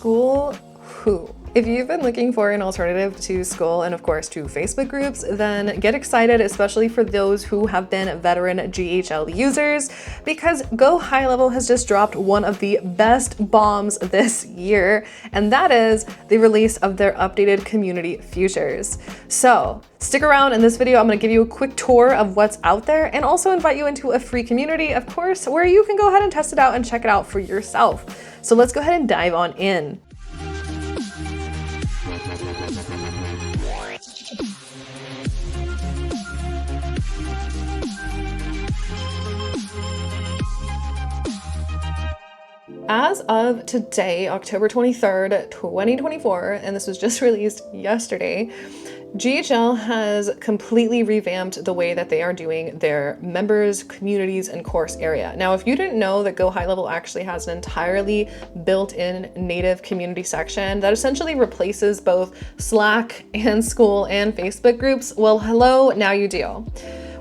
school who? If you've been looking for an alternative to school and of course to Facebook groups, then get excited, especially for those who have been veteran GHL users, because GoHighlevel has just dropped one of the best bombs this year, and that is the release of their updated community features. So stick around. In this video, I'm going to give you a quick tour of what's out there and also invite you into a free community, of course, where you can go ahead and test it out and check it out for yourself. So let's go ahead and dive on in. As of today, October 23rd, 2024, and this was just released yesterday, GHL has completely revamped the way that they are doing their members, communities, and course area. Now, if you didn't know that GoHighlevel actually has an entirely built-in native community section that essentially replaces both Slack and school and Facebook groups, well, hello, now you do.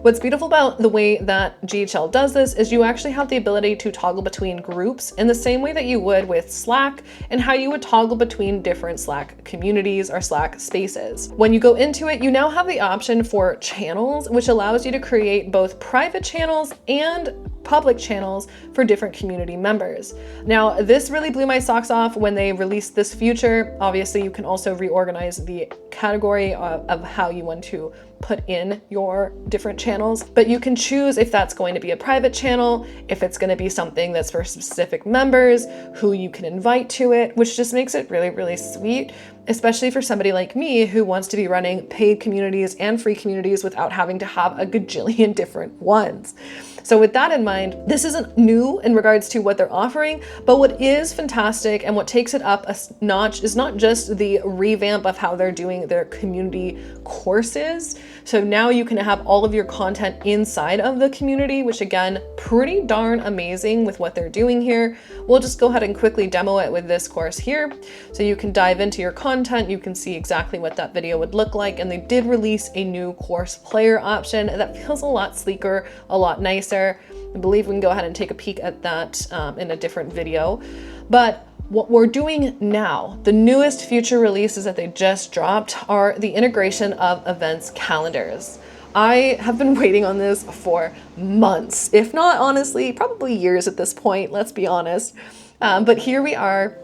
What's beautiful about the way that GHL does this is you actually have the ability to toggle between groups in the same way that you would with Slack, and how you would toggle between different Slack communities or Slack spaces. When you go into it, you now have the option for channels, which allows you to create both private channels and public channels for different community members. Now, this really blew my socks off when they released this feature. Obviously, you can also reorganize the category of how you want to put in your different channels, but you can choose if that's going to be a private channel, if it's going to be something that's for specific members, who you can invite to it, which just makes it really, really sweet, especially for somebody like me who wants to be running paid communities and free communities without having to have a gajillion different ones. So with that in mind, this isn't new in regards to what they're offering, but what is fantastic and what takes it up a notch is not just the revamp of how they're doing their community courses. So now you can have all of your content inside of the community, which again, pretty darn amazing with what they're doing here. We'll just go ahead and quickly demo it with this course here. So you can dive into your content, you can see exactly what that video would look like. And they did release a new course player option that feels a lot sleeker, a lot nicer. I believe we can go ahead and take a peek at that in a different video. But what we're doing now, the newest feature releases that they just dropped, are the integration of events calendars. I have been waiting on this for months, if not honestly, probably years at this point, let's be honest. But here we are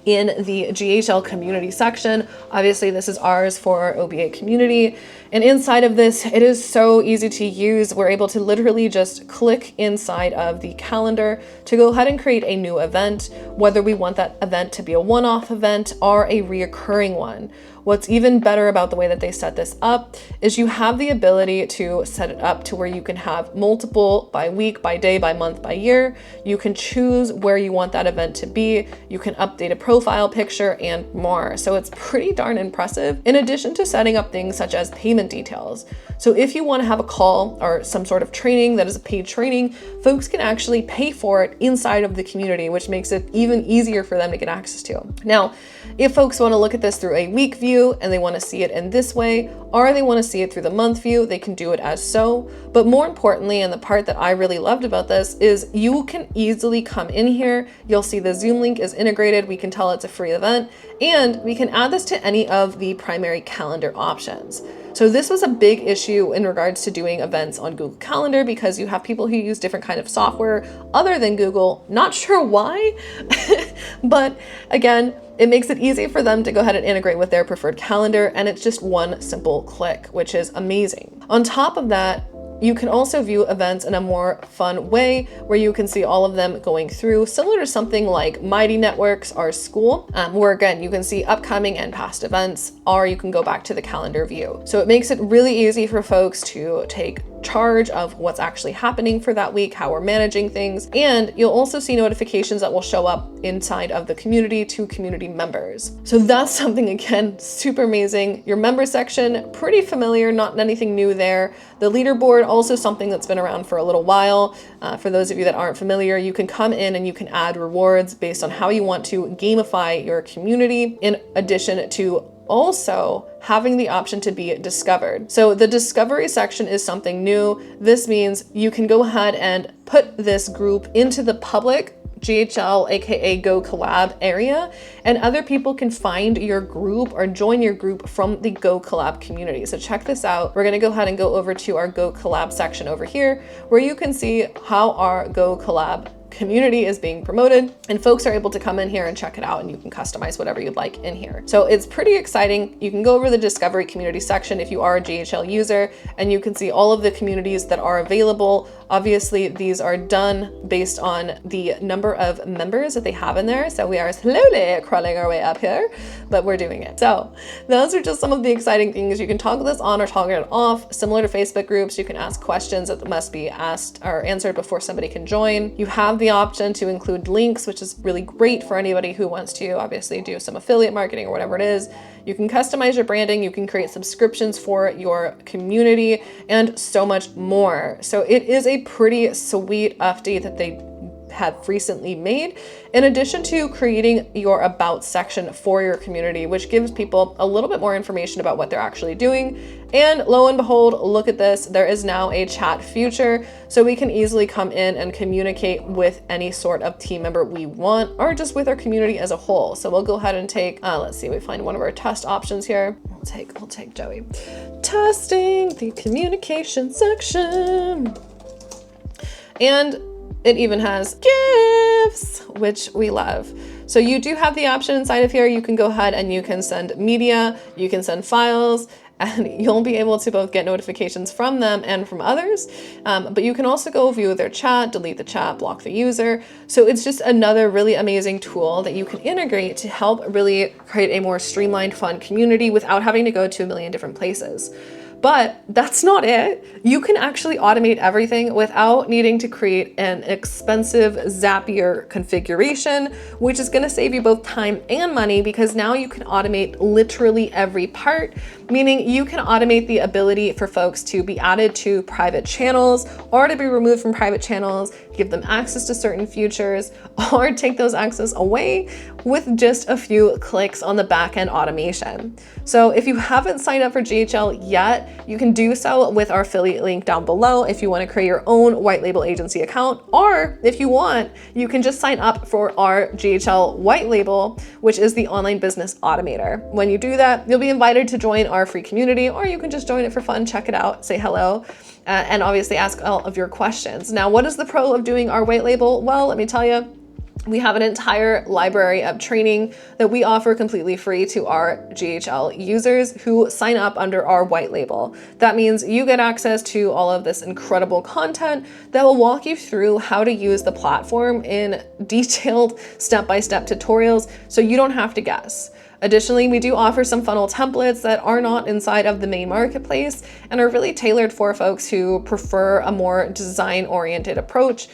in the GHL community section. Obviously, this is ours for our OBA community. And inside of this, it is so easy to use. We're able to literally just click inside of the calendar to go ahead and create a new event, whether we want that event to be a one-off event or a reoccurring one. What's even better about the way that they set this up is you have the ability to set it up to where you can have multiple by week, by day, by month, by year. You can choose where you want that event to be. You can update a profile picture and more. So it's pretty darn impressive, in addition to setting up things such as payment details. So if you want to have a call or some sort of training that is a paid training, folks can actually pay for it inside of the community, which makes it even easier for them to get access to. Now, if folks want to look at this through a week view and they want to see it in this way, or they want to see it through the month view, they can do it as so. But more importantly, and the part that I really loved about this, is you can easily come in here. You'll see the Zoom link is integrated. We can tell it's a free event, and we can add this to any of the primary calendar options. So this was a big issue in regards to doing events on Google Calendar, because you have people who use different kind of software other than Google. Not sure why, but again, it makes it easy for them to go ahead and integrate with their preferred calendar, and it's just one simple click, which is amazing. On top of that, you can also view events in a more fun way, where you can see all of them going through, similar to something like Mighty Networks or School, where again, you can see upcoming and past events, or you can go back to the calendar view. So it makes it really easy for folks to take charge of what's actually happening for that week, how we're managing things. And you'll also see notifications that will show up inside of the community to community members. So that's something, again, super amazing. Your member section, pretty familiar, not anything new there. The leaderboard, also something that's been around for a little while. For those of you that aren't familiar, you can come in and you can add rewards based on how you want to gamify your community, in addition to also having the option to be discovered. So the discovery section is something new. This means you can go ahead and put this group into the public GHL, aka Go Collab area, and other people can find your group or join your group from the Go Collab community. So check this out. We're gonna go ahead and go over to our Go Collab section over here, where you can see how our Go Collab community is being promoted, and folks are able to come in here and check it out, and you can customize whatever you'd like in here. So it's pretty exciting. You can go over the discovery community section if you are a GHL user, and you can see all of the communities that are available. Obviously, these are done based on the number of members that they have in there. So we are slowly crawling our way up here, but we're doing it. So those are just some of the exciting things. You can toggle this on or toggle it off. Similar to Facebook groups, you can ask questions that must be asked or answered before somebody can join. You have the option to include links, which is really great for anybody who wants to obviously do some affiliate marketing or whatever it is. You can customize your branding, you can create subscriptions for your community, and so much more. So it is a pretty sweet update that they have recently made, in addition to creating your about section for your community, which gives people a little bit more information about what they're actually doing. And lo and behold, look at this, there is now a chat feature, so we can easily come in and communicate with any sort of team member we want, or just with our community as a whole. So we'll go ahead and take, let's see, we find one of our test options here. We'll take Joey. Testing the communication section. And it even has GIFs, which we love. So you do have the option inside of here. You can go ahead and you can send media, you can send files, and you'll be able to both get notifications from them and from others. But you can also go view their chat, delete the chat, block the user. So it's just another really amazing tool that you can integrate to help really create a more streamlined, fun community without having to go to a million different places. But that's not it. You can actually automate everything without needing to create an expensive Zapier configuration, which is gonna save you both time and money, because now you can automate literally every part, meaning you can automate the ability for folks to be added to private channels or to be removed from private channels, give them access to certain features, or take those access away with just a few clicks on the back-end automation. So if you haven't signed up for GHL yet, you can do so with our affiliate link down below if you want to create your own white label agency account, or if you want, you can just sign up for our GHL white label, which is the online business automator. When you do that, you'll be invited to join our free community, or you can just join it for fun, check it out, say hello, and obviously ask all of your questions. Now, what is the pro of doing our white label? Well, let me tell you, we have an entire library of training that we offer completely free to our GHL users who sign up under our white label. That means you get access to all of this incredible content that will walk you through how to use the platform in detailed step-by-step tutorials, so you don't have to guess. Additionally, we do offer some funnel templates that are not inside of the main marketplace and are really tailored for folks who prefer a more design-oriented approach,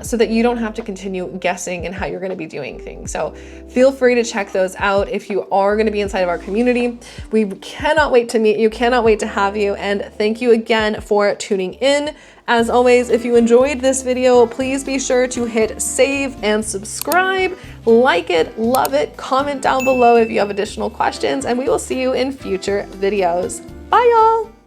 so that you don't have to continue guessing in how you're going to be doing things. So feel free to check those out if you are going to be inside of our community. We cannot wait to meet you, cannot wait to have you, and thank you again for tuning in. As always, if you enjoyed this video, please be sure to hit save and subscribe, like it, love it, comment down below if you have additional questions, and we will see you in future videos. Bye y'all!